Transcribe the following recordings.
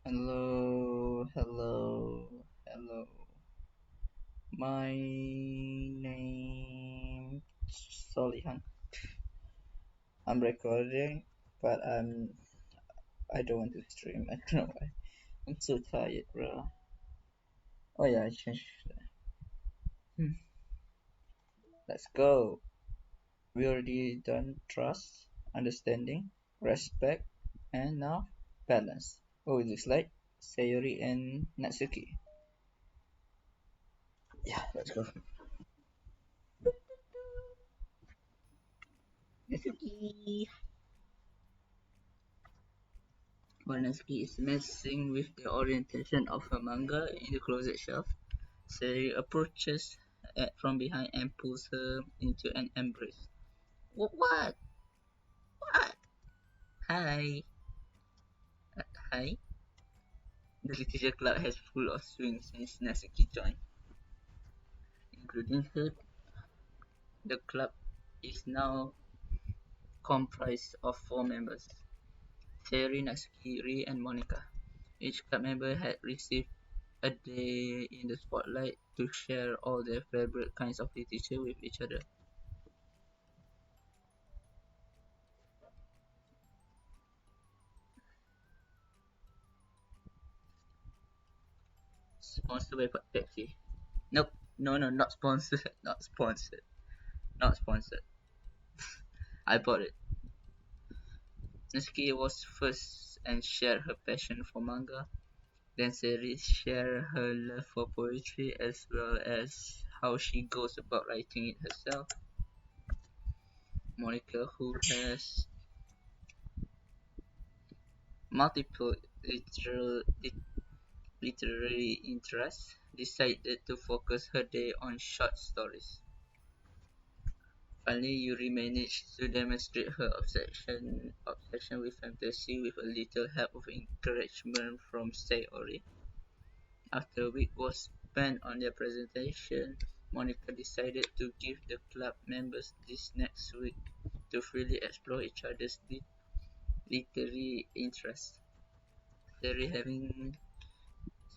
Hello, hello, hello. My name Solihan. I'm recording, but I don't want to stream. I don't know why. I'm so tired, bro. Oh yeah, I changed. Hmm. Let's go. We already done trust, understanding, respect, and now balance. Oh, it looks like Sayori and Natsuki. Yeah, let's go. Natsuki. Honesty is messing with the orientation of her manga in the closet shelf. Sari approaches from behind and pulls her into an embrace. What? What? Hi. Hi. The literature club has full of swing since Natsuki joined, including her. The club is now comprised of four members: Sari, Natsuki, Ri, and Monica. Each club member had received a day in the spotlight to share all their favorite kinds of literature with each other. Sponsored by Pepsi. Nope. No, no, not sponsored. Not sponsored. Not sponsored. I bought it. Natsuki was first and shared her passion for manga. Then Seri shared her love for poetry as well as how she goes about writing it herself. Monica, who has multiple literal, literary interests, decided to focus her day on short stories. Finally, Yuri managed to demonstrate her obsession with fantasy with a little help of encouragement from Sayori. After a week was spent on their presentation, Monica decided to give the club members this next week to freely explore each other's literary interests. Sayori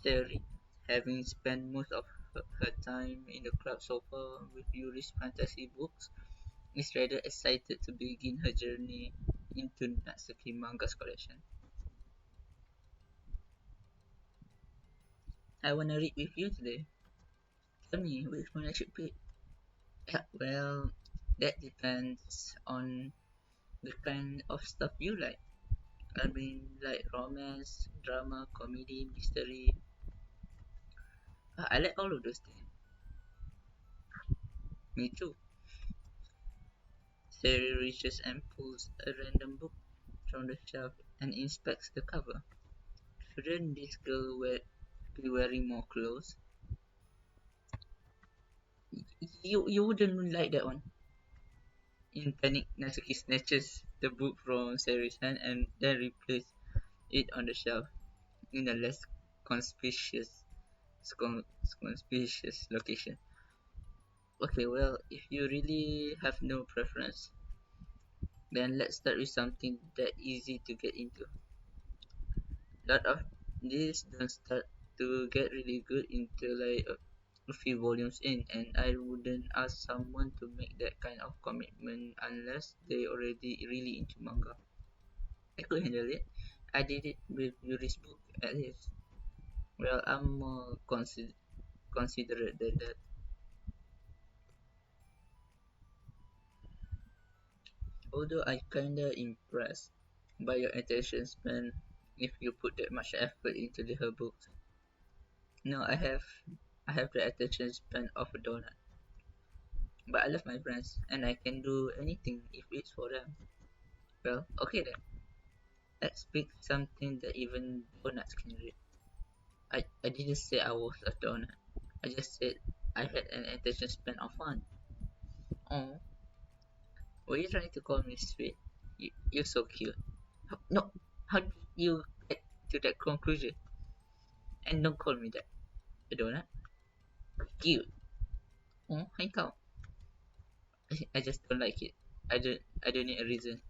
Sayori, having spent most of her time in the club so far with Yuri's fantasy books, is rather excited to begin her journey into Natsuki manga's collection. I wanna read with you today. Tell me which one I should pick. Yeah, well, that depends on the kind of stuff you like. I mean, like romance, drama, comedy, mystery. I like all of those things. Me too. Sari reaches and pulls a random book from the shelf and inspects the cover. Shouldn't this girl be wearing more clothes? You wouldn't like that one. In panic, Natsuki snatches the book from Sari's hand and then replaces it on the shelf in a less conspicuous conspicuous location. Okay, well, if you really have no preference, then let's start with something that easy to get into. Lot of these don't start to get really good until like a few volumes in, and I wouldn't ask someone to make that kind of commitment unless they already really into manga. I could handle it. I did it with Yuri's book at least. Well, I'm more considerate than that. Although I kinda impressed by your attention span if you put that much effort into her books. No, I have the attention span of a donut. But I love my friends and I can do anything if it's for them. Well, okay then. Let's pick something that even donuts can read. I didn't say I was a donut. I just said I had an attention span of one. Oh, were you trying to call me sweet? You're so cute. No, how did you get to that conclusion? And don't call me that. A donut? Cute. Oh, hi cow. I just don't like it. I don't need a reason.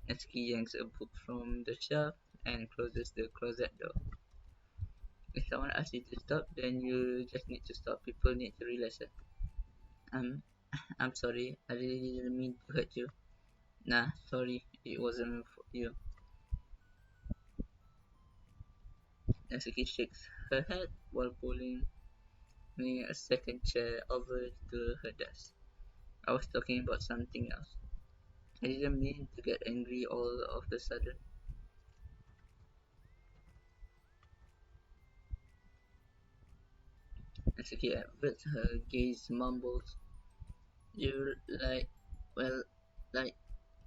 Natsuki yanks a book from the shelf and closes the closet door. If someone asks you to stop, then you just need to stop. People need to realize that. I'm, I'm sorry. I really didn't mean to hurt you. Nah, sorry. It wasn't for you. Natsuki shakes her head while pulling me a second chair over to her desk. I was talking about something else. I didn't mean to get angry all of a sudden. Natsuki averts her gaze mumbles, "You're like, well, like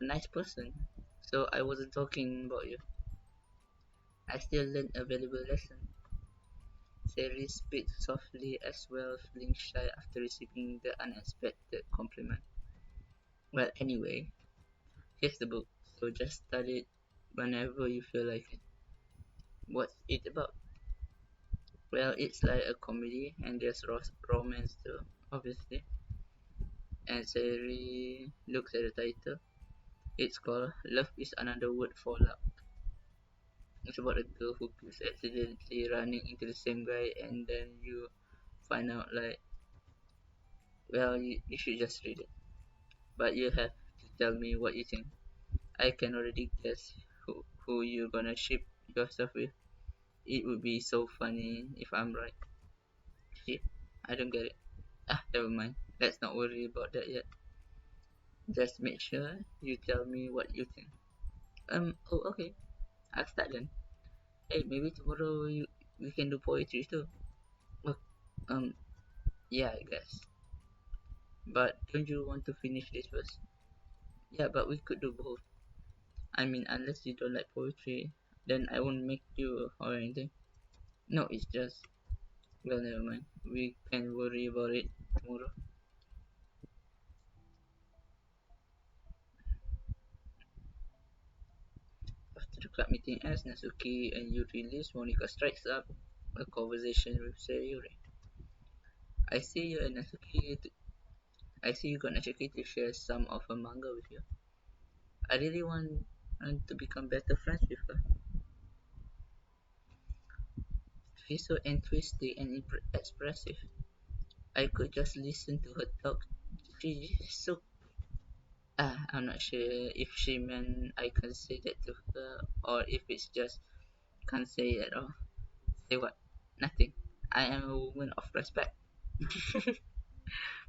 a nice person. So I wasn't talking about you. I still learned a valuable lesson." Sari speaks softly as well, feeling shy after receiving the unexpected compliment. "Well, anyway, here's the book, so just study it whenever you feel like it." "What's it about?" "Well, it's like a comedy, and there's romance too, obviously." And Sari looks at the title. It's called Love is Another Word for Luck. It's about a girl who keeps accidentally running into the same guy, and then you find out, like, well, you should just read it. But you have to tell me what you think. I can already guess who you're gonna ship yourself with. It would be so funny if I'm right. Shit, I don't get it. Ah, never mind. Let's not worry about that yet. Just make sure you tell me what you think. Oh, okay. I'll start then. Hey, maybe tomorrow we can do poetry too. Oh, um, yeah, I guess. But don't you want to finish this first? Yeah, but we could do both. I mean, unless you don't like poetry, then I won't make you or anything. No, it's just, well, never mind. We can worry about it tomorrow. After the club meeting ends, Natsuki and Yuri leaves. Monica strikes up a conversation with Sayuri. I see you and Natsuki. I see you got Natsuki to share some of her manga with you. I really want to become better friends with her. She's so enthusiastic and expressive. I could just listen to her talk. She's so. I'm not sure if she meant I can say that to her or if it's just can't say it at all. Say what? Nothing. I am a woman of respect.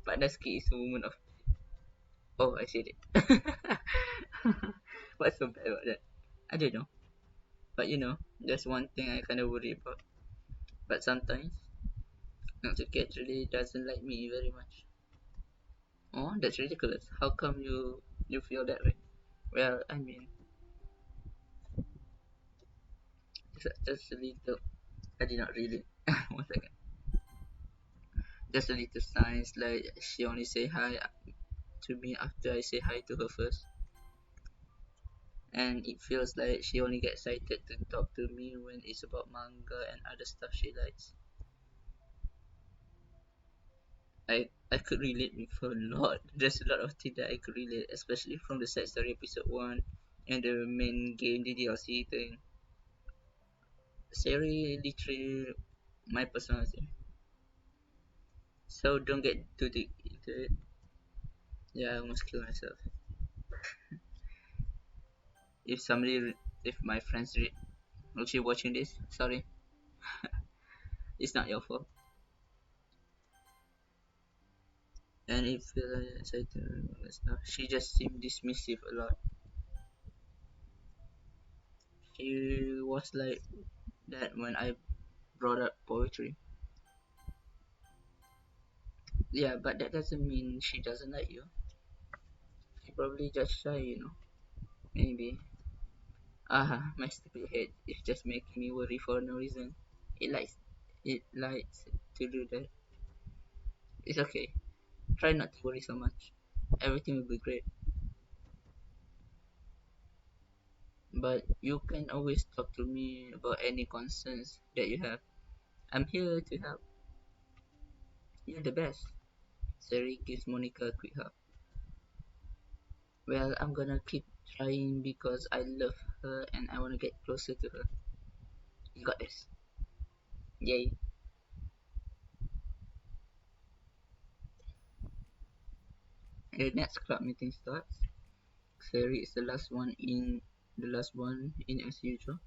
But Natsuki is a woman of. Oh, I said it. What's so bad about that? I don't know. But there's one thing I kind of worry about. But sometimes, Natsuki actually doesn't like me very much. Oh, that's ridiculous. How come you feel that way? Well, I mean, just a little. I did not read it. One second. Just a little signs like she only say hi to me after I say hi to her first, and it feels like she only gets excited to talk to me when it's about manga and other stuff she likes. I could relate with her a lot. There's a lot of things that I could relate, especially from the side story episode 1 and the main game, the DLC thing. Seri literally my personality. So don't get too deep into it. Yeah, I almost kill myself. If if my friends read, actually watching this, sorry, it's not your fault. And if excited and stuff, she just seemed dismissive a lot. She was like that when I brought up poetry. Yeah, but that doesn't mean she doesn't like you. She probably just shy. Maybe. My stupid head is just making me worry for no reason. It likes, it likes to do that. It's okay. Try not to worry so much. Everything will be great. But you can always talk to me about any concerns that you have. I'm here to help. You're the best. Sari gives Monica a quick hug. Well, I'm gonna keep trying because I love her and I wanna get closer to her. You got this. Yay. The next club meeting starts. Sari is the last one in as usual.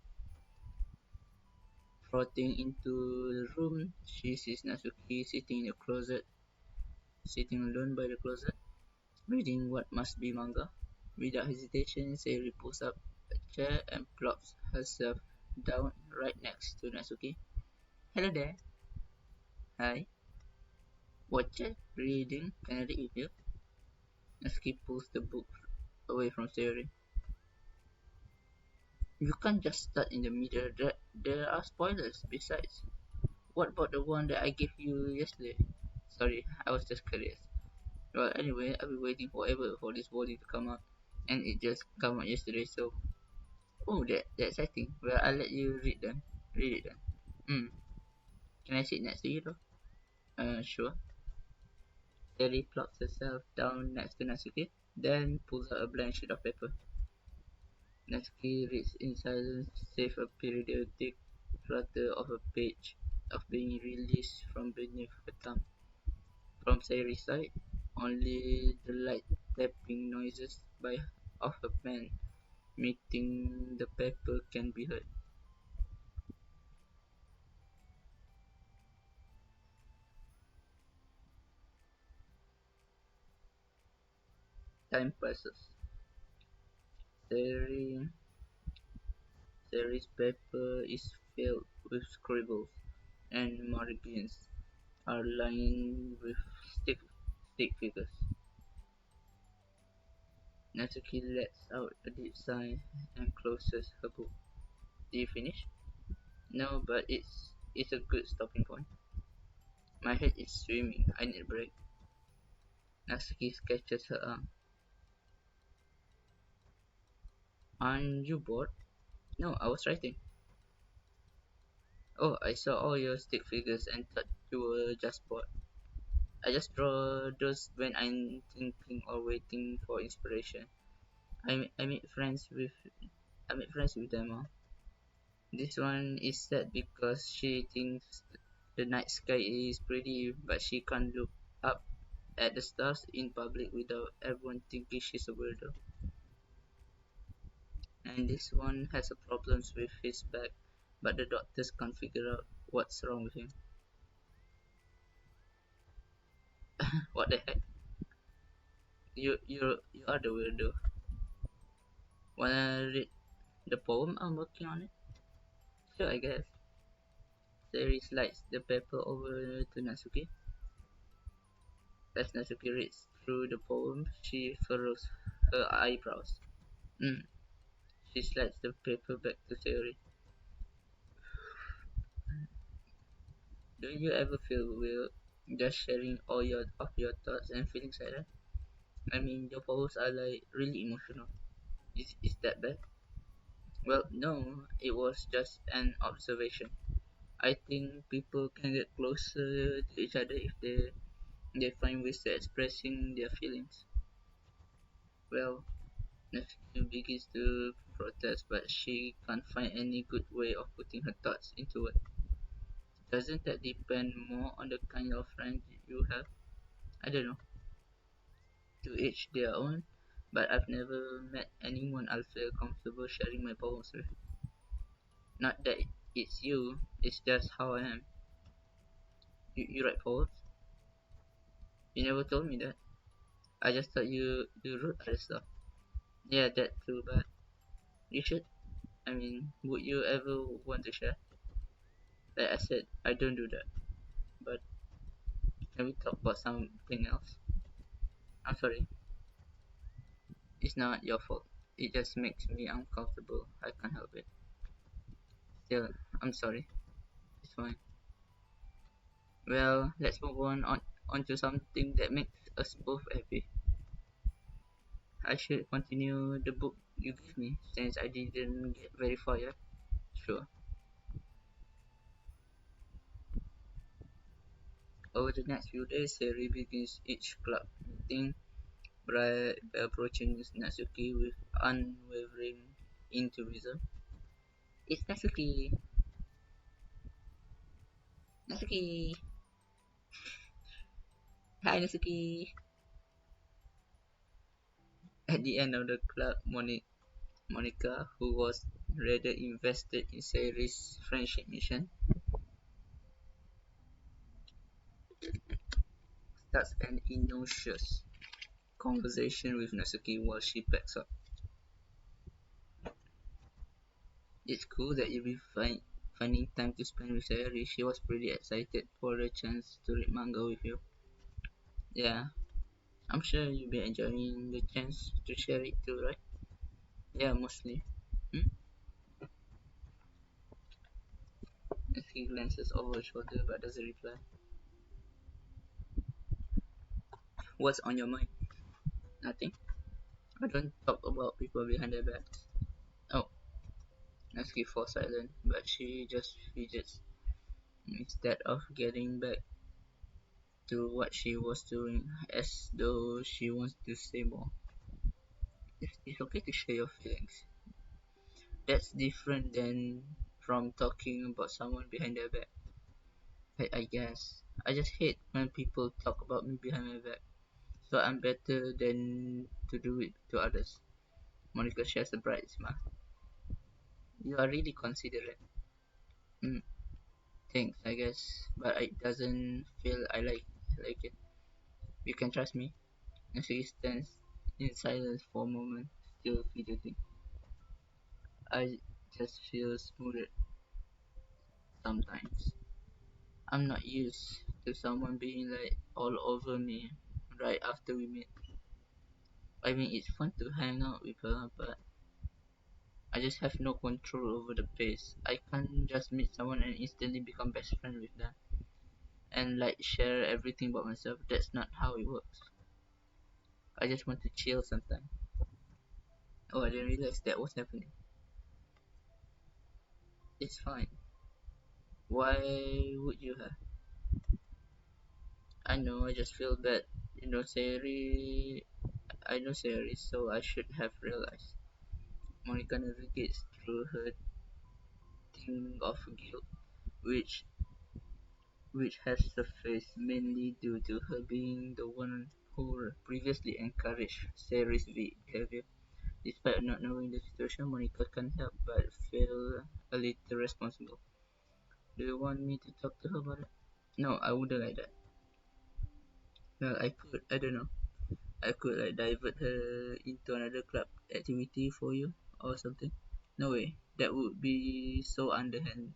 Trotting into the room, she sees Natsuki sitting alone by the closet, reading what must be manga. Without hesitation, Sari pulls up a chair and plops herself down right next to Natsuki. Hello there. Hi. Watcher, reading, can I read with you? Natsuki pulls the book away from Sari. You can't just start in the middle. There are spoilers. Besides, what about the one that I gave you yesterday? Sorry, I was just curious. Well, anyway, I've been waiting forever for this volume to come out, and it just came out yesterday. So, oh, that's exciting. Well, I'll let you read them. Read it then. Hmm. Can I sit next to you though? Sure. Terry plops herself down next to Natsuki, then pulls out a blank sheet of paper. Natsuki reads in silence, save a periodic flutter of a page of being released from beneath her thumb. From Sayri's side, only the light tapping noises of her pen meeting the paper can be heard. Time passes. Sayri, Sayri's paper is filled with scribbles, and margins are lined with stick figures. Natsuki lets out a deep sigh and closes her book. Did you finish? No, but it's a good stopping point. My head is swimming. I need a break. Natsuki sketches her arm. Aren't you bored? No, I was writing. Oh, I saw all your stick figures and thought you were just bored. I just draw those when I'm thinking or waiting for inspiration. I make friends with them all. This one is sad because she thinks the night sky is pretty, but she can't look up at the stars in public without everyone thinking she's a weirdo. And this one has a problems with his back, but the doctors can't figure out what's wrong with him. What the heck? You are the weirdo. Wanna read the poem I'm working on it? Sure, I guess. Seri slides the paper over to Natsuki. As Natsuki reads through the poem, she furrows her eyebrows. Mm. She slides the paper back to Seri. Do you ever feel weird just sharing all your thoughts and feelings like that? I mean, your poems are like really emotional. Is that bad? Well, no, it was just an observation. I think people can get closer to each other if they find ways to expressing their feelings. Well, Neptune begins to protest, but she can't find any good way of putting her thoughts into words. Doesn't that depend more on the kind of friend you have? I don't know. To each their own, but I've never met anyone I'll feel comfortable sharing my poems with. Not that it's you, it's just how I am. You write poems? You never told me that. I just thought you wrote other stuff. Yeah, that too, but you should. I mean, would you ever want to share? Like I said, I don't do that. But can we talk about something else? I'm sorry. It's not your fault. It just makes me uncomfortable. I can't help it. Still, I'm sorry. It's fine. Well, let's move on to something that makes us both happy. I should continue the book you gave me since I didn't get very far yet. Sure. Over the next few days, Seri begins each club meeting by approaching Natsuki with unwavering enthusiasm. It's Natsuki. Natsuki! Hi, Natsuki! At the end of the club, Monica, who was rather invested in Sayori's friendship mission, starts an innocuous conversation with Natsuki while she packs up. It's cool that you'll be finding time to spend with Sayori. She was pretty excited for the chance to read manga with you. Yeah, I'm sure you'll be enjoying the chance to share it too, right? Yeah, mostly. Hmm? He glances over his shoulder but doesn't reply. What's on your mind? Nothing. I don't talk about people behind their backs. Oh, Natsuki falls silent, but she just fidgets instead of getting back to what she was doing, as though she wants to say more. It's okay to share your feelings. That's different than from talking about someone behind their back. I guess. I just hate when people talk about me behind my back, so I'm better than to do it to others. Monica shares a bright smile. You are really considerate. Mm, thanks, I guess, but it doesn't feel I like it. You can trust me. And she stands in silence for a moment, still fidgeting. I just feel smoothed sometimes. I'm not used to someone being like all over me right after we meet. I mean, it's fun to hang out with her, but I just have no control over the pace. I can't just meet someone and instantly become best friend with them and like share everything about myself. That's not how it works. I just want to chill sometimes. Oh, I didn't realize that was happening. It's fine. Why would you have? I know, I just feel bad. Sayori. I know Sayori, so I should have realized. Monica navigates through her thing of guilt, which which has surfaced mainly due to her being the one who previously encouraged Sayori's behavior. Despite not knowing the situation, Monica can't help but feel a little responsible. Do you want me to talk to her about it? No, I wouldn't like that. Well, I don't know. I could like divert her into another club activity for you or something. No way. That would be so underhanded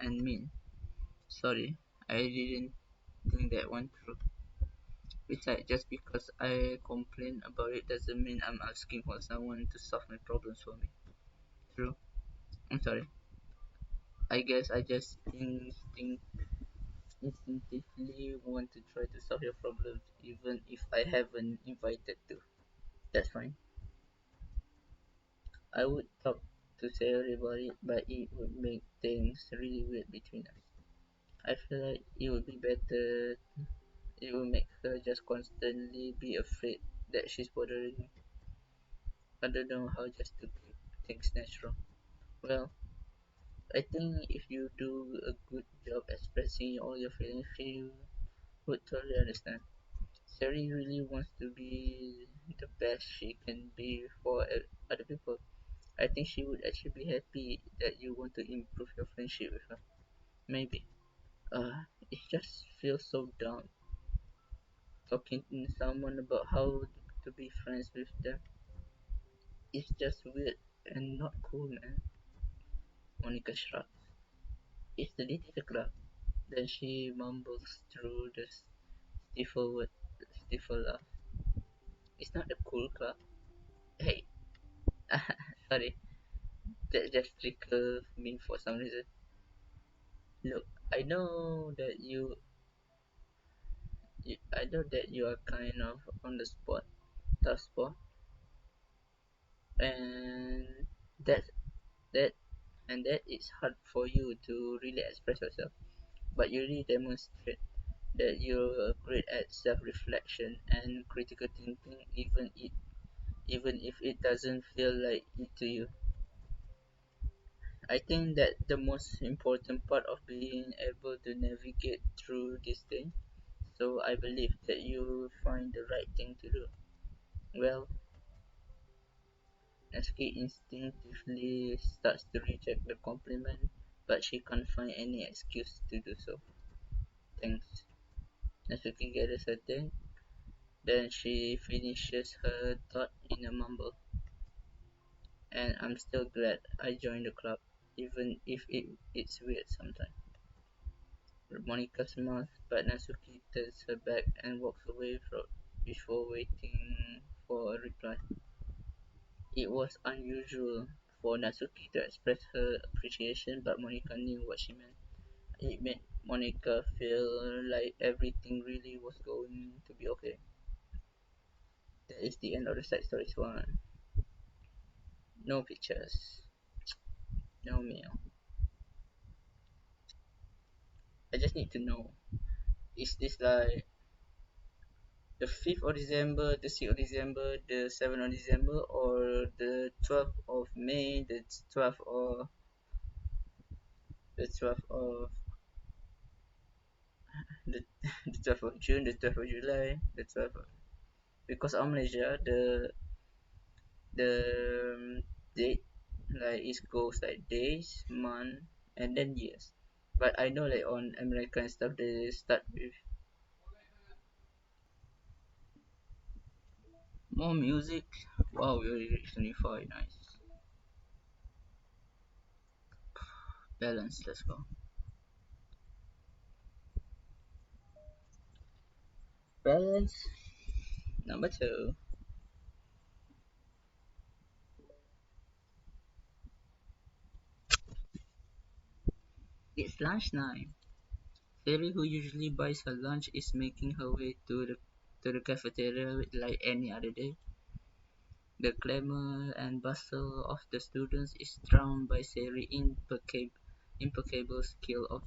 and mean. Sorry, I didn't think that one through. Besides, just because I complain about it doesn't mean I'm asking for someone to solve my problems for me. True. I'm sorry. I guess I just instinctively want to try to solve your problems even if I haven't invited to. That's fine. I would talk to Sayori about it, but it would make things really weird between us. I feel like it would be better. It would make her just constantly be afraid that she's bothering me. I don't know how just to keep things natural. Well, I think if you do a good job expressing all your feelings, she would totally understand. Sari really wants to be the best she can be for other people. I think she would actually be happy that you want to improve your friendship with her. Maybe. It just feels so dumb talking to someone about how to be friends with them. It's just weird and not cool, man. Monica shrugs. It's the little club. Then she mumbles through the stifle laugh. It's not a cool club. Hey, sorry, that just triggered me for some reason. Look, I know that I know that you are kind of on the spot, tough spot, and that that that it's hard for you to really express yourself. But you really demonstrate that you're great at self-reflection and critical thinking, even if it doesn't feel like it to you. I think that the most important part of being able to navigate through this thing. So I believe that you find the right thing to do. Well, Natsuki instinctively starts to reject the compliment, but she can't find any excuse to do so. Thanks. Natsuki gathers her thing, then she finishes her thought in a mumble. And I'm still glad I joined the club, even if it's weird sometimes. Monica smiles, but Natsuki turns her back and walks away before waiting for a reply. It was unusual for Natsuki to express her appreciation, but Monica knew what she meant. It made Monica feel like everything really was going to be okay. That is the end of the side stories one. No pictures, no mail. I just need to know. Is this like the 5th of December, the 6th of December, the 7th of December, or the 12th of May, the 12th of the 12th of the, the 12th of June, the 12th of July, the 12th of, because of Malaysia, the date like it goes like days, month, and then years. But I know like on American stuff they start with more music. Wow, we already reached 25. Nice. Balance. Let's go. Balance. Number two. It's lunchtime. Terry, who usually buys her lunch, is making her way to the cafeteria like any other day. The glamour and bustle of the students is drowned by Sari's impeccable skill of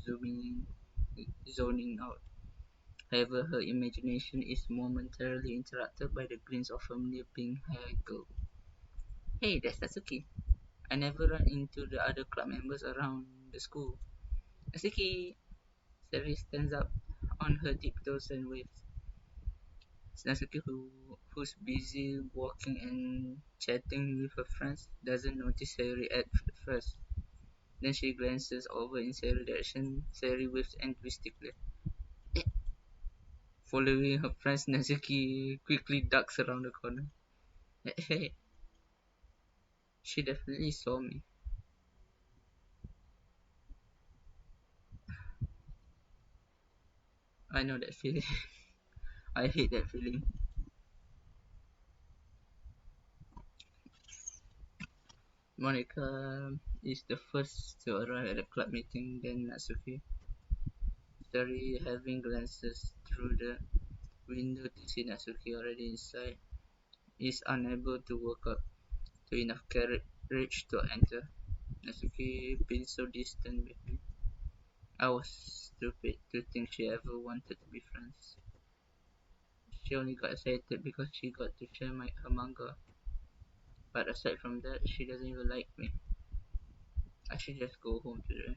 zoning out. However, her imagination is momentarily interrupted by the glints of familiar pink haired girl. Hey, that's Natsuki. I never run into the other club members around the school. Natsuki! Sari stands up on her tiptoes and waves. Natsuki, who's busy walking and chatting with her friends, doesn't notice Sari at first. Then she glances over in Sari's direction. Sari waves enthusiastically. Eh. Following her friends, Natsuki quickly ducks around the corner. Hey, she definitely saw me. I know that feeling. I hate that feeling. Monica is the first to arrive at the club meeting, then Natsuki. Sari, having glances through the window to see Natsuki already inside, is unable to walk up to enough courage to enter. Natsuki been so distant with me. I was stupid to think she ever wanted to be friends. She only got excited because she got to share her manga. But aside from that, she doesn't even like me. I should just go home today.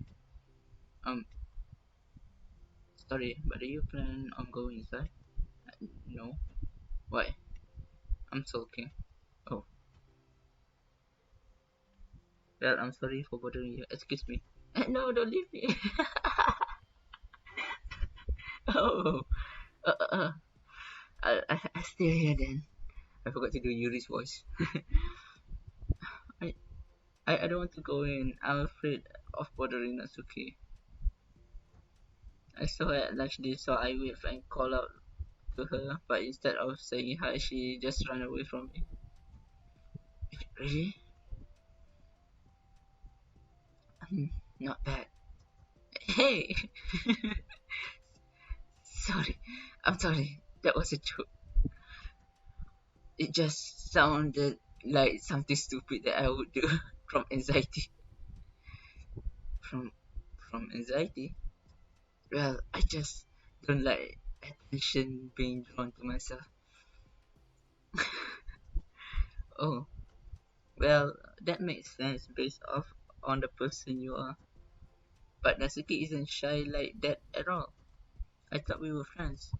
Um, sorry, but do you plan on going inside? No. Why? I'm sulking. Oh, well, I'm sorry for bothering you. Excuse me. No, don't leave me. Oh, uh, uh, uh. I stay here then. I forgot to do Yuri's voice. I, I don't want to go in. I'm afraid of bothering Natsuki. I saw her at lunch day, so I waved and called out to her, but instead of saying hi, she just ran away from me. Really? Not bad. Hey! Sorry. I'm sorry. That was a joke. It just sounded like something stupid that I would do from anxiety. From from anxiety? Well, I just don't like attention being drawn to myself. Oh, well, that makes sense based off on the person you are. But Natsuki isn't shy like that at all. I thought we were friends.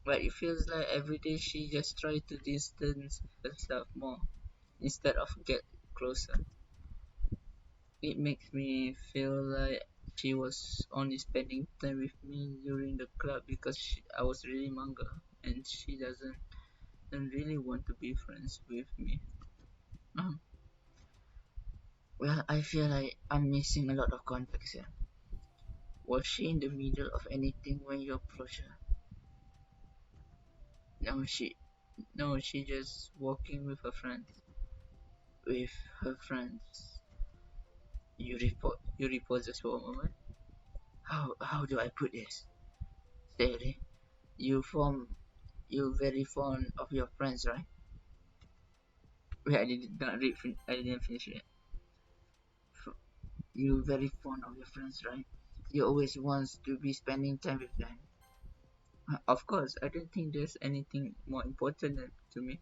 But it feels like every day she just tries to distance herself more instead of get closer. It makes me feel like she was only spending time with me during the club because I was really manga and she doesn't really want to be friends with me. Um, well, I feel like I'm missing a lot of context here. Was she in the middle of anything when you approached her? No, she just walking with her friends. With her friends. You report just for a moment. How do I put this? Steady. You form you very fond of your friends, right? Wait, I didn't finish it. You very fond of your friends, right? You always wants to be spending time with them. Of course, I don't think there's anything more important to me.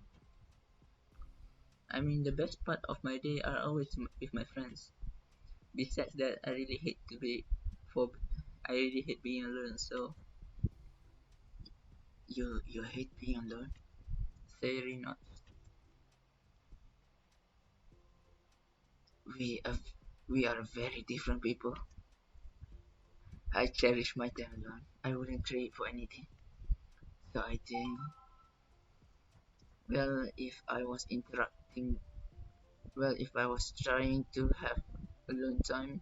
I mean, the best part of my day are always with my friends. Besides that, for I really hate being alone. So you hate being alone? Say not. We are we are very different people. I cherish my time alone. I wouldn't trade it for anything. So I think, well, if I was trying to have alone time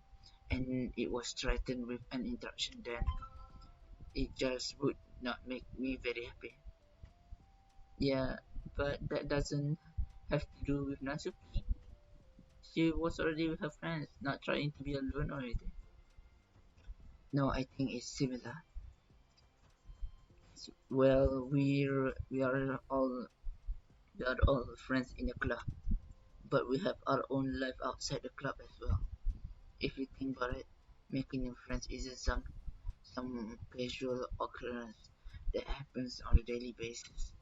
and it was threatened with an interruption, then it just would not make me very happy. Yeah, but that doesn't have to do with Natsuki. She was already with her friends, not trying to be alone or anything. No, I think it's similar. Well, we are all friends in the club, but we have our own life outside the club as well. If you think about it, making new friends isn't some casual occurrence that happens on a daily basis.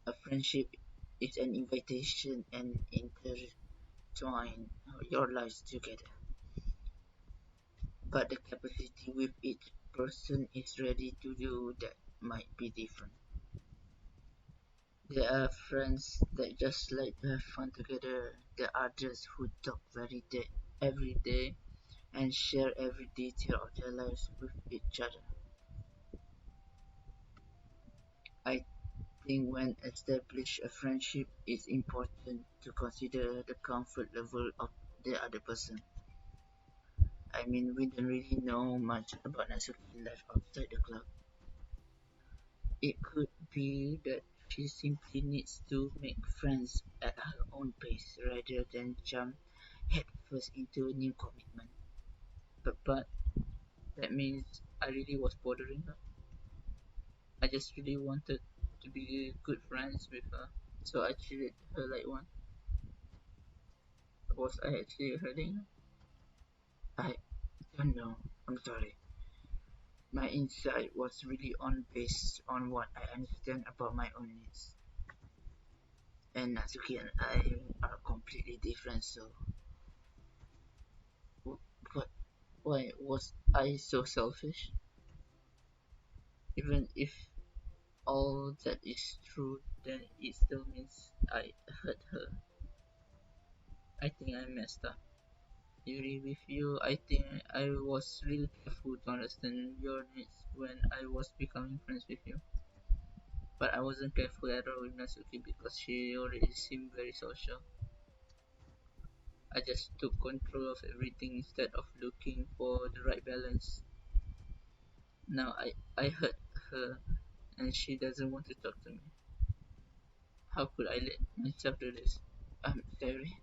A friendship is an invitation and intertwine your lives together. But the capacity with each person is ready to do that might be different. There are friends that just like to have fun together. There are others who talk every day and share every detail of their lives with each other. I think when establish a friendship, it's important to consider the comfort level of the other person. I mean, we don't really know much about Natsuki's life outside the club. It could be that she simply needs to make friends at her own pace rather than jump headfirst into a new commitment. But that means I really was bothering her. I just really wanted to be good friends with her, so I treated her like one. Was I actually hurting her? I don't know. I'm sorry. My insight was really on based on what I understand about my own needs. And Natsuki and I are completely different, so what? Why was I so selfish? Even if all that is true, then it still means I hurt her. I think I messed up. Yuri, with you, I think I was really careful to understand your needs when I was becoming friends with you. But I wasn't careful at all with Natsuki because she already seemed very social. I just took control of everything instead of looking for the right balance. Now I hurt her and she doesn't want to talk to me. How could I let myself do this? I'm sorry.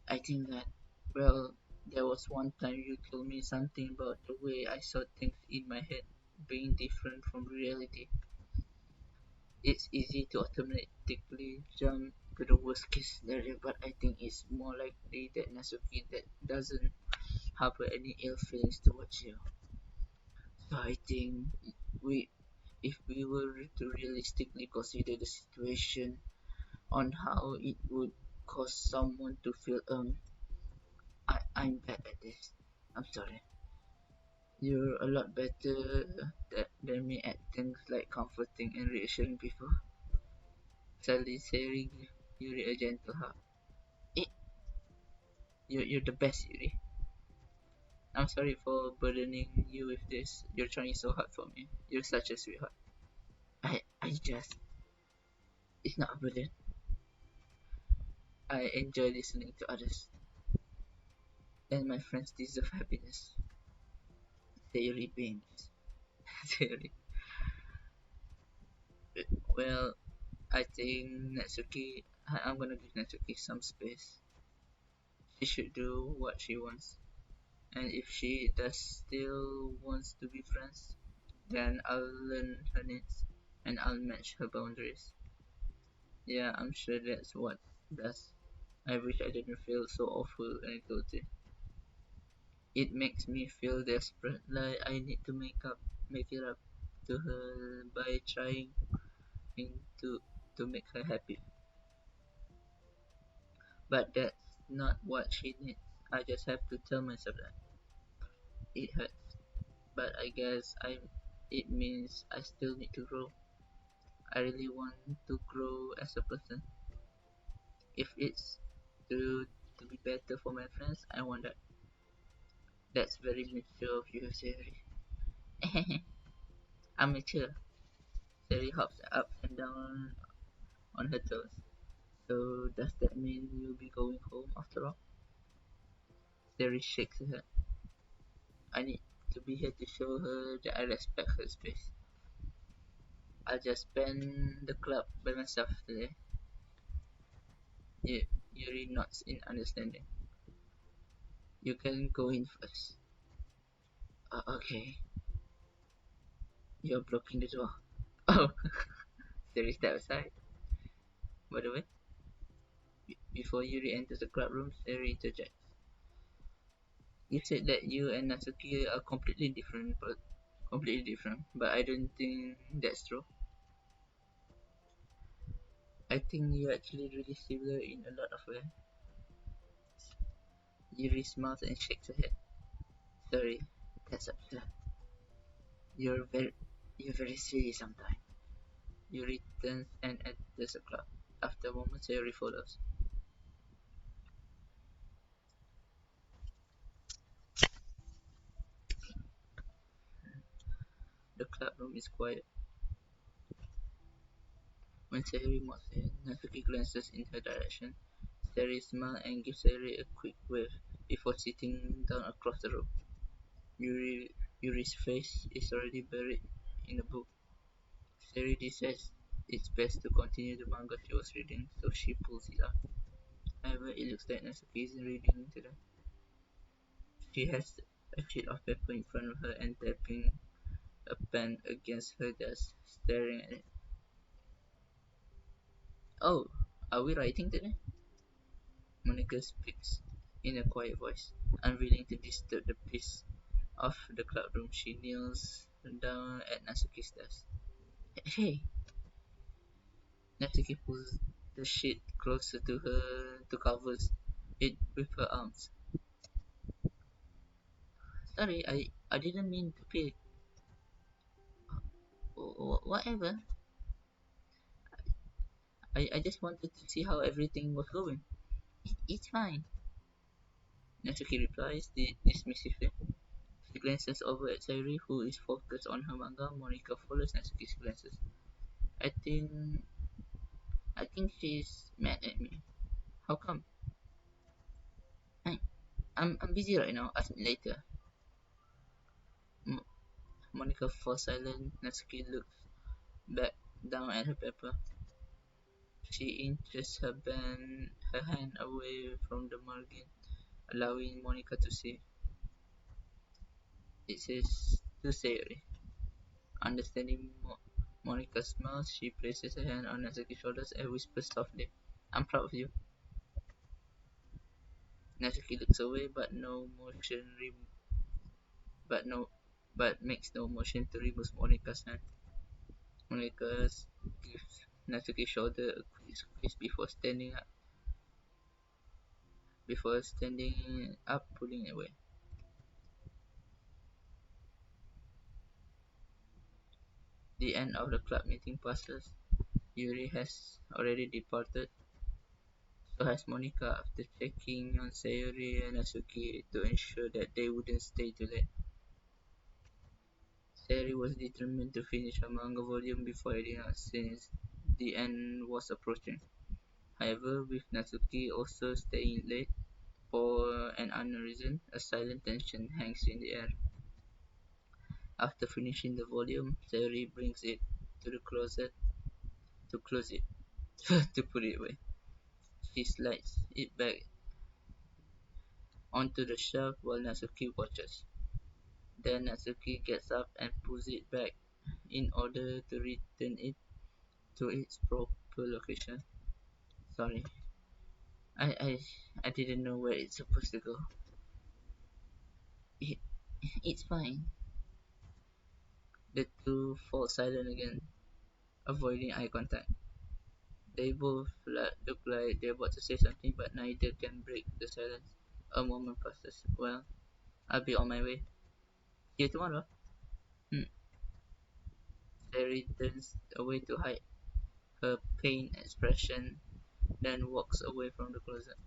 I think that, well, there was one time you told me something about the way I saw things in my head being different from reality. It's easy to automatically jump to the worst case scenario, but I think it's more likely that Nasuki that doesn't harbor any ill feelings towards you. So I think we, if we were to realistically consider the situation on how it would cause someone to feel I'm bad at this. I'm sorry. You're a lot better than me at things like comforting and reassuring people. Sally Sayuri give Yuri a gentle hug. Eh, you're the best, Yuri. I'm sorry for burdening you with this. You're trying so hard for me. You're such a sweetheart. I just, it's not a burden. I enjoy listening to others, and my friends deserve happiness. Sayuri beams. Sayuri. Well, I think Natsuki. I'm gonna give Natsuki some space. She should do what she wants, and if she does still wants to be friends, then I'll learn her needs and I'll match her boundaries. Yeah, I'm sure that's what does. I wish I didn't feel so awful and guilty. It makes me feel desperate, like I need to make it up to her by trying to to make her happy. But that's not what she needs. I just have to tell myself that it hurts. But I guess it means I still need to grow. I really want to grow as a person. If it's to to be better for my friends, I want that. That's very mature of you, Siri. I'm mature. Siri hops up and down on her toes. So does that mean you'll be going home after all? Siri shakes her head. I need to be here to show her that I respect her space. I'll just spend the club by myself today. Yuri nods in understanding. You can go in first. Okay. You're blocking the door. Oh, Siri steps aside. By the way, before Yuri enters the club room, Siri interjects. You said that you and Natsuki are completely different, but I don't think that's true. I think you're actually really similar in a lot of ways. Yuri smiles and shakes her head. Sorry, that's absurd. You're very, you're very silly sometimes. Yuri turns and enters the club. After a moment, Yuri follows. The club room is quiet. When Sayuri walks in, Natsuki glances in her direction. Sayuri smiles and gives Sayuri a quick wave before sitting down across the room. Yuri's face is already buried in a book. Sayuri decides it's best to continue the manga she was reading, so she pulls it out. However, it looks like Natsuki isn't reading today. She has a sheet of paper in front of her and tapping a pen against her desk, staring at it. Oh, are we writing today? Monica speaks in a quiet voice. Unwilling to disturb the peace of the club room, she kneels down at Natsuki's desk. Hey! Natsuki pulls the sheet closer to her to cover it with her arms. Sorry, I didn't mean to pick. Whatever. I just wanted to see how everything was going. It's fine. Natsuki replies dismissively. She glances over at Sayuri, who is focused on her manga. Monica follows Natsuki's glances. I think I think she's mad at me. How come? I, I'm busy right now. Ask me later. M- Monica falls silent. Natsuki looks back down at her paper. She inches her hand away from the margin, allowing Monica to see. It says to Sayuri. Understanding Monica smiles, she places her hand on Natsuki's shoulders and whispers softly, I'm proud of you. Natsuki looks away but no but makes no motion to remove Monica's hand. Monica gives Natsuki's shoulder a quick squeeze before standing up. before standing up pulling away. The end of the club meeting passes. Yuri has already departed, so has Monica after checking on Sayori and Asuki to ensure that they wouldn't stay too late. Sayori was determined to finish her manga volume before heading out since the end was approaching. However, with Natsuki also staying late for an unknown reason, a silent tension hangs in the air. After finishing the volume, Sayori brings it to the closet to close it, to put it away. She slides it back onto the shelf while Natsuki watches. Then Natsuki gets up and pulls it back in order to return it to its proper location. Sorry, I I, I didn't know where it's supposed to go. It, it's fine. The two fall silent again, avoiding eye contact. They both look like they're about to say something, but neither can break the silence. A moment passes. Well, I'll be on my way. See you tomorrow. Hmm. Sherry turns away to hide her pained expression, then walks away from the closet.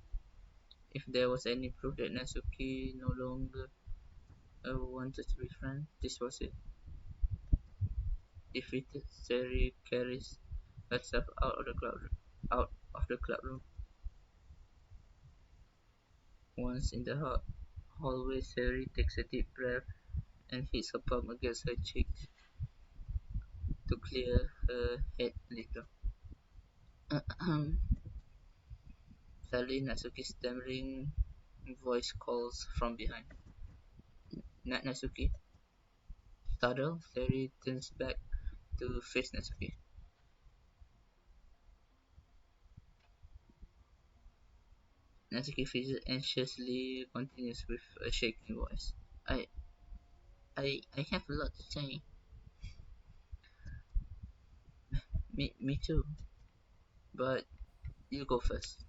If there was any proof that Natsuki no longer wanted to be friends, this was it. Defeated, Sherry carries herself out of the club room. Once in the hallway, Sherry takes a deep breath and hits her palm against her cheek to clear her head a little. Suddenly, Natsuki's stammering voice calls from behind. Natsuki. Startled, Sherry turns back to face Natsuki. Natsuki faces anxiously continues with a shaking voice. I I have a lot to say. Me too. But you go first.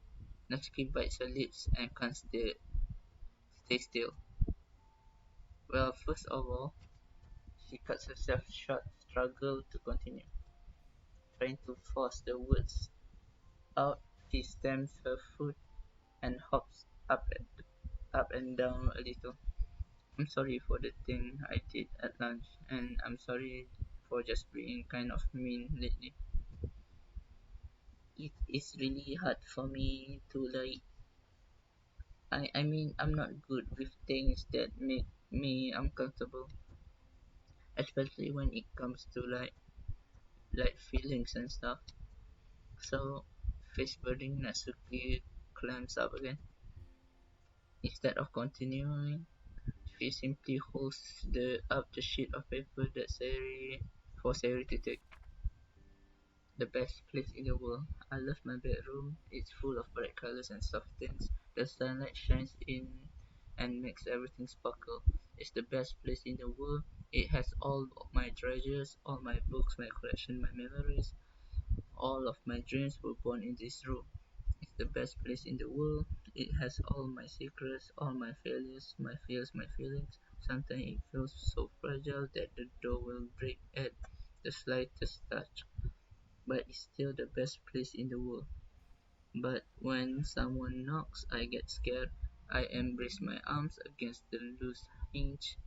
Natsuki bites her lips and can't stay still. Well, first of all, she cuts herself short, struggle to continue. Trying to force the words out, she stamps her foot and hops up and down a little. I'm sorry for the thing I did at lunch, and I'm sorry for just being kind of mean lately. It is really hard for me to like. I mean, I'm not good with things that make me uncomfortable, especially when it comes to like feelings and stuff. So, face burning, Natsuki climbs up again. Instead of continuing, she simply holds up the sheet of paper that Sari to take. The best place in the world. I love my bedroom. It's full of bright colors and soft things. The sunlight shines in and makes everything sparkle. It's the best place in the world. It has all my treasures, all my books, my collection, my memories. All of my dreams were born in this room. It's the best place in the world. It has all my secrets, all my failures, my fears, my feelings. Sometimes it feels so fragile that the door will break at the slightest touch, but it's still the best place in the world. But when someone knocks, I get scared. I embrace my arms against the loose hinge.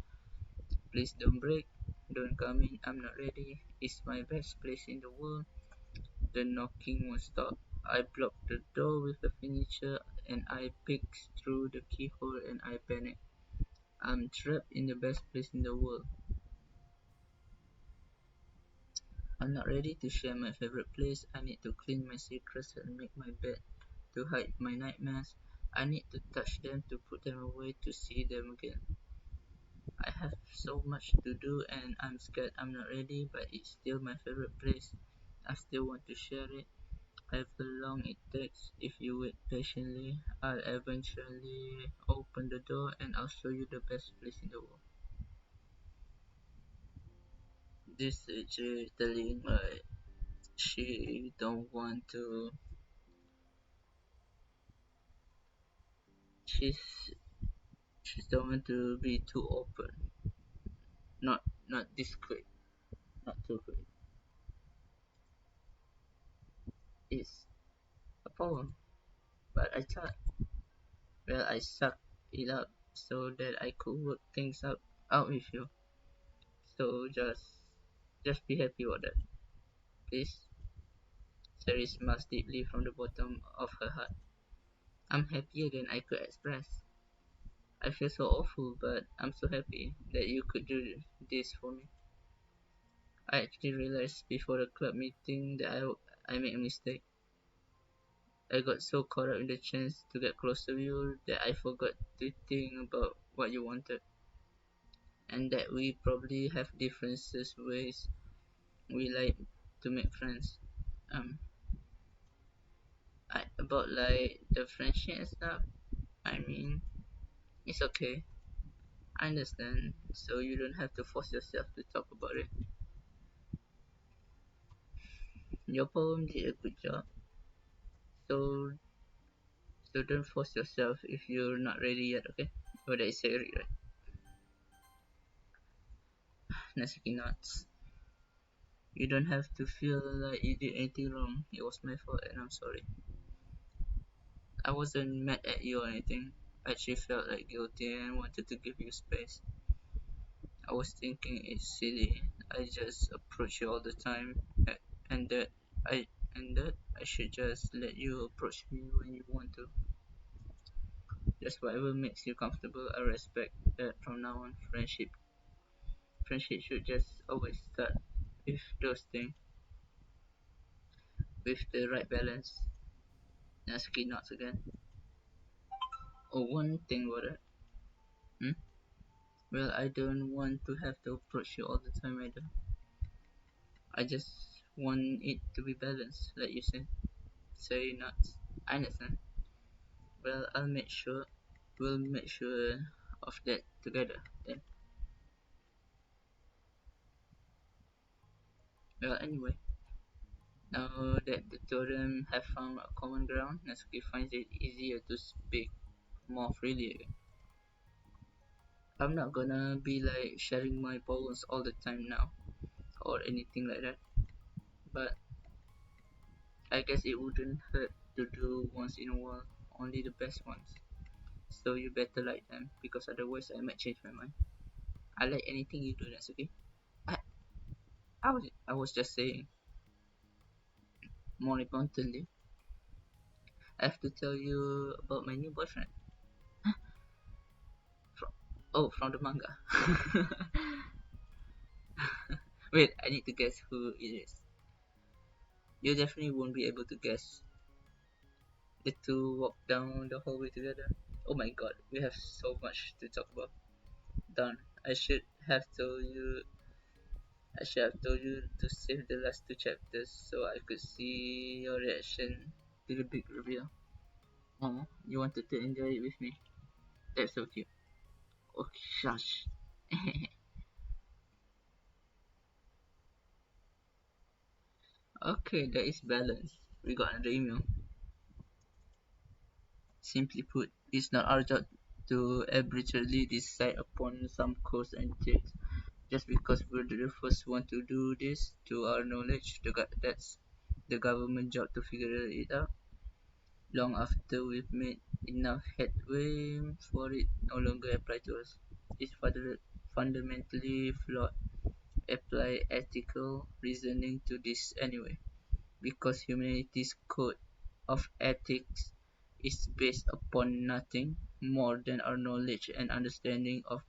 Please don't break. Don't come in. I'm not ready. It's my best place in the world. The knocking won't stop. I block the door with the furniture and I peek through the keyhole and I panic. I'm trapped in the best place in the world. I'm not ready to share my favorite place. I need to clean my secrets and make my bed to hide my nightmares. I need to touch them to put them away to see them again. I have so much to do and I'm scared I'm not ready, but it's still my favorite place. I still want to share it. However long it takes, if you wait patiently, I'll eventually open the door and I'll show you the best place in the world. This is telling like she don't want to she's the one to be too open, not discreet, not too quick. It's a poem, but I thought, well, I sucked it up so that I could work things out with you. So just be happy about that, please. Sari smiles deeply from the bottom of her heart. I'm happier than I could express. I feel so awful, but I'm so happy that you could do this for me. I actually realized before the club meeting that I made a mistake. I got so caught up in the chance to get close to you that I forgot to think about what you wanted, and that we probably have differences ways we like to make friends. Um, about like the friendship and stuff. I mean, it's okay. I understand, so you don't have to force yourself to talk about it. Your poem did a good job, so don't force yourself if you're not ready yet, okay? Oh, that is Seri, right? Nasiki nuts. You don't have to feel like you did anything wrong. It was my fault and I'm sorry. I wasn't mad at you or anything. I actually felt like guilty and wanted to give you space. I was thinking it's silly. I just approach you all the time, and that I I should just let you approach me when you want to. Just whatever makes you comfortable. I respect that from now on. Friendship should just always start with those things, with the right balance. Nasty knots again. Oh, one thing about it. Hmm? Well, I don't want to have to approach you all the time either. I just want it to be balanced, like you said. Say nuts. I understand. Well, we'll make sure of that together then. Well, anyway, now that the two of them have found a common ground, Natsuki finds it easier to speak more freely again. I'm not gonna be like sharing my poems all the time now, or anything like that, but I guess it wouldn't hurt to do once in a while, only the best ones. So you better like them, because otherwise I might change my mind. I like anything you do, Natsuki. I, I was just saying, more importantly, I have to tell you about my new boyfriend. From, from the manga. Wait, I need to guess who it is. You definitely won't be able to guess. The two walk down the hallway together. Oh my god, we have so much to talk about. Darn, I should have told you to save the last two chapters so I could see your reaction to the big reveal. Oh, you wanted to enjoy it with me. That's so cute. Oh, shush. Okay, that is balance. We got another email. Simply put, it's not our job to arbitrarily decide upon some course and dates. Just because we're the first one to do this, to our knowledge, that's the government job to figure it out. Long after we've made enough headway for it no longer apply to us. It's fundamentally flawed. Apply ethical reasoning to this anyway, because humanity's code of ethics is based upon nothing more than our knowledge and understanding of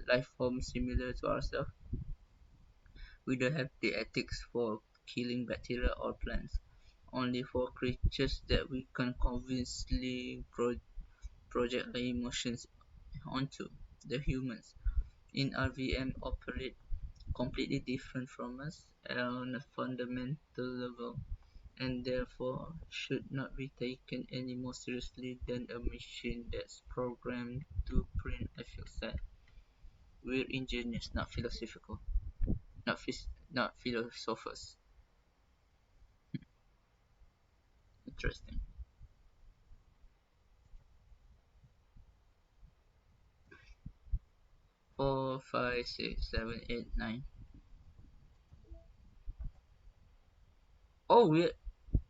life forms similar to ourselves. We don't have the ethics for killing bacteria or plants, only for creatures that we can convincingly project our emotions onto, the humans. In RVM operate completely different from us on a fundamental level, and therefore should not be taken any more seriously than a machine that's programmed to print. I feel sad. We're engineers, not philosophical, not philosophers. Interesting. 4, 5, 6, 7, 8, 9. Oh, we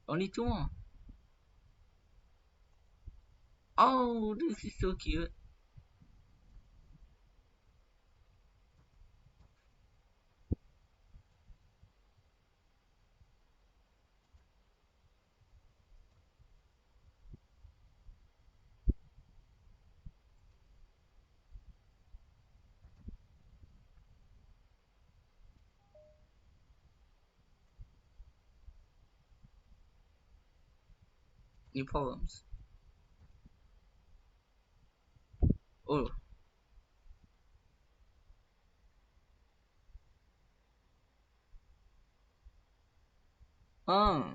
only two more. Oh, this is so cute. New poems. Oh, oh.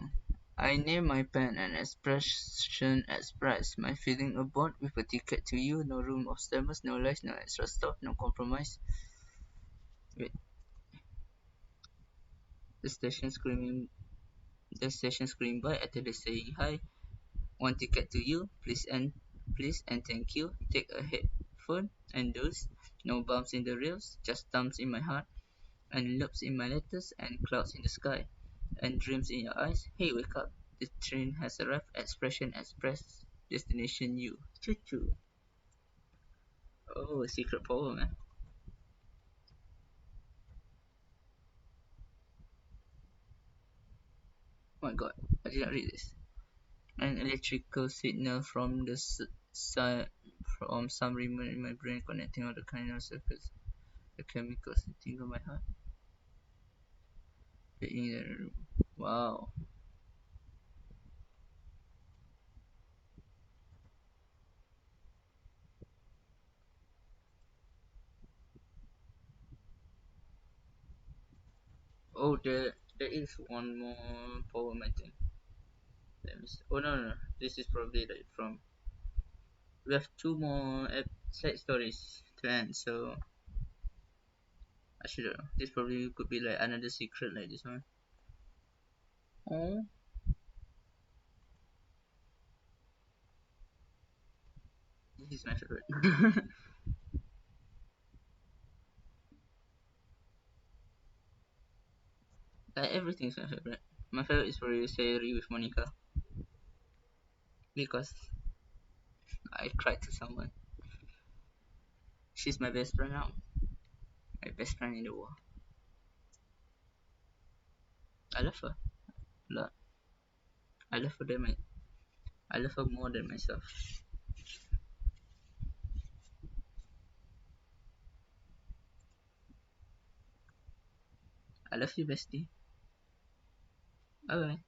I name my pen an expression express my feeling aboard with a ticket to you. No room of stammers, no lies, no extra stuff, no compromise. Wait, the station screaming, the station screaming by Atelier saying hi. One ticket to you, please and thank you. Take a headphone and those. No bumps in the rails, just thumps in my heart, and loops in my letters, and clouds in the sky, and dreams in your eyes. Hey, wake up! The train has arrived. Expression express. Destination you. Choo choo. Oh, a secret poem, eh? Oh my god, I did not read this. An electrical signal from the from some remote in my brain connecting all the kind of circuits. The chemicals that tingle my heart. Wow. Oh, there is one more poem, I think. Let me see. Oh no, no, no. This is probably like from. We have two more side stories to end, so I should know. This probably could be like another secret like this one. Oh, this is my favorite. Like everything is my favorite. My favorite is probably Sayuri with Monica because I cried to someone. She's my best friend now. My best friend in the world. I love her a lot. I love her than my, I love her more than myself. I love you, bestie. Bye bye.